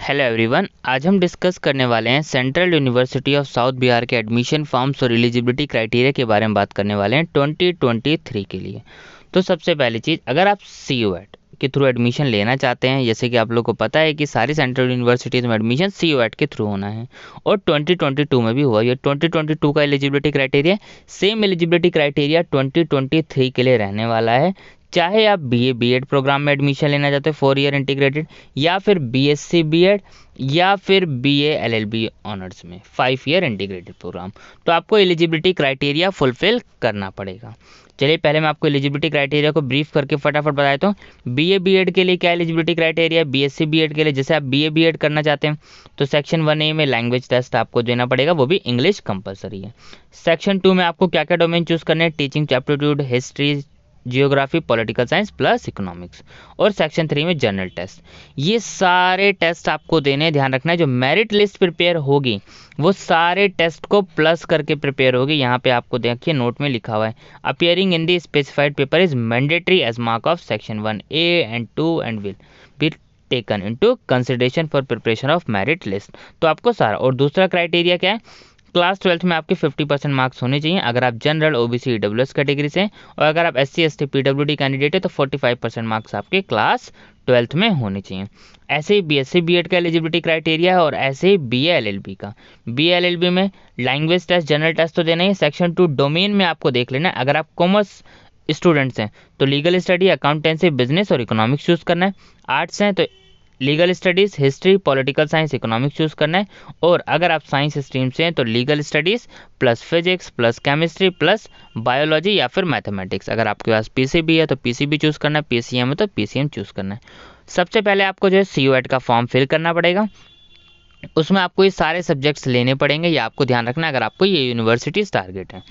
Hello everyone, आज हम discuss करने वाले हैं central university of south Bihar के एडमिशन फॉर्म्स और एलिजिबिलिटी क्राइटेरिया के बारे में बात करने वाले हैं 2023 के लिए। तो सबसे पहली चीज़, अगर आप CUET के थ्रू एडमिशन लेना चाहते हैं, जैसे कि आप लोग को पता है कि सारी सेंट्रल यूनिवर्सिटीज़ में एडमिशन CUET के थ्रू होना है और 2022 में भी हुआ। ये 2022 का eligibility criteria same eligibility criteria 2023 के लिए रहने वाला है। चाहे आप BA-BEd प्रोग्राम में एडमिशन लेना चाहते हो 4 ईयर इंटीग्रेटेड, या फिर BSc-BEd, या फिर BA-LLB ऑनर्स में 5 ईयर इंटीग्रेटेड प्रोग्राम, तो आपको एलिजिबिलिटी क्राइटेरिया फुलफिल करना पड़ेगा। चलिए पहले मैं आपको एलिजिबिलिटी क्राइटेरिया को ब्रीफ करके फटाफट बता देता हूँ। BA-BEd के लिए क्या एलिजिबिलिटी क्राइटेरिया, BSc-BEd के लिए जैसे आप BA-BEd करना चाहते हैं तो सेक्शन 1A में लैंग्वेज टेस्ट आपको देना पड़ेगा, वो भी इंग्लिश कंपलसरी है। सेक्शन 2 में आपको क्या क्या डोमेन चूज करने हैं, teaching aptitude, history, geography, political science plus economics, और सेक्शन 3 में जनरल टेस्ट। ये सारे टेस्ट आपको देने, ध्यान रखना है जो मेरिट लिस्ट प्रिपेयर होगी वो सारे टेस्ट को प्लस करके प्रिपेयर होगी। यहाँ पे आपको देखिए नोट में लिखा हुआ है, appearing in the specified paper is mandatory as mark of section 1A and 2 and will be taken into consideration for preparation of merit list. तो आपको सारा, और दूसरा क्राइटेरिया क्या है, क्लास 12 में आपके 50% मार्क्स होने चाहिए अगर आप जनरल, OBC, EWS कैटेगरी से, और अगर आप SC, ST, PWD कैंडिडेट है तो 45% मार्क्स आपके क्लास 12 में होने चाहिए। ऐसे ही BSc-BEd का एलिजिबिलिटी क्राइटेरिया है, और ऐसे ही BA-LLB का। BA-LLB में लैंग्वेज टेस्ट, जनरल टेस्ट तो देना ही। सेक्शन 2 डोमेन में आपको देख लेना है, अगर आप कॉमर्स स्टूडेंट्स हैं तो लीगल स्टडी, अकाउंटेंसी, बिजनेस और इकोनॉमिक्स चूज करना है। आर्ट्स हैं तो legal studies, history, political science, economics choose करना है। और अगर आप साइंस स्ट्रीम से हैं तो legal studies plus physics plus chemistry plus biology या फिर मैथमेटिक्स। अगर आपके पास PCB है तो PCB चूज़ करना है, PCM है तो PCM चूज़ करना है। सबसे पहले आपको जो है CUET का फॉर्म फिल करना पड़ेगा, उसमें आपको ये सारे सब्जेक्ट्स लेने पड़ेंगे, ये आपको ध्यान रखना है अगर आपको ये यूनिवर्सिटीज़ टारगेट है।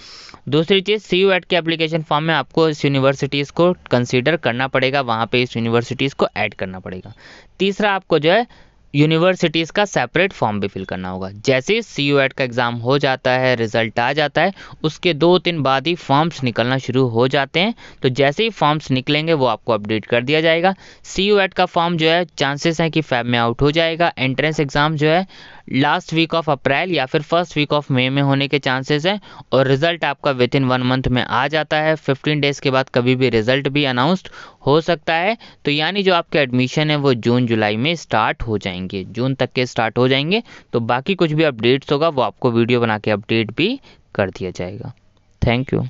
दूसरी चीज़, CUET के एप्लीकेशन फॉर्म में आपको इस यूनिवर्सिटीज़ को कंसीडर करना पड़ेगा, वहाँ पे इस यूनिवर्सिटीज़ को ऐड करना पड़ेगा। तीसरा, आपको जो है यूनिवर्सिटीज़ का सेपरेट फॉर्म भी फिल करना होगा। जैसे ही CUET का एग्ज़ाम हो जाता है, रिजल्ट आ जाता है, उसके 2-3 बाद ही फॉर्म्स निकलना शुरू हो जाते हैं। तो जैसे ही फॉर्म्स निकलेंगे वो आपको अपडेट कर दिया जाएगा। CUET का फॉर्म जो है चांसेस हैं कि Feb में आउट हो जाएगा। एंट्रेंस एग्ज़ाम जो है लास्ट वीक ऑफ अप्रैल या फिर फर्स्ट वीक ऑफ मई में होने के चांसेस हैं, और रिजल्ट आपका विद इन 1 मंथ में आ जाता है। 15 डेज़ के बाद कभी भी रिजल्ट भी अनाउंस्ड हो सकता है। तो यानी जो आपके एडमिशन है वो जून जुलाई में स्टार्ट हो जाएंगे, जून तक के स्टार्ट हो जाएंगे। तो बाकी कुछ भी अपडेट्स होगा वो आपको वीडियो बना के अपडेट भी कर दिया जाएगा। Thank you.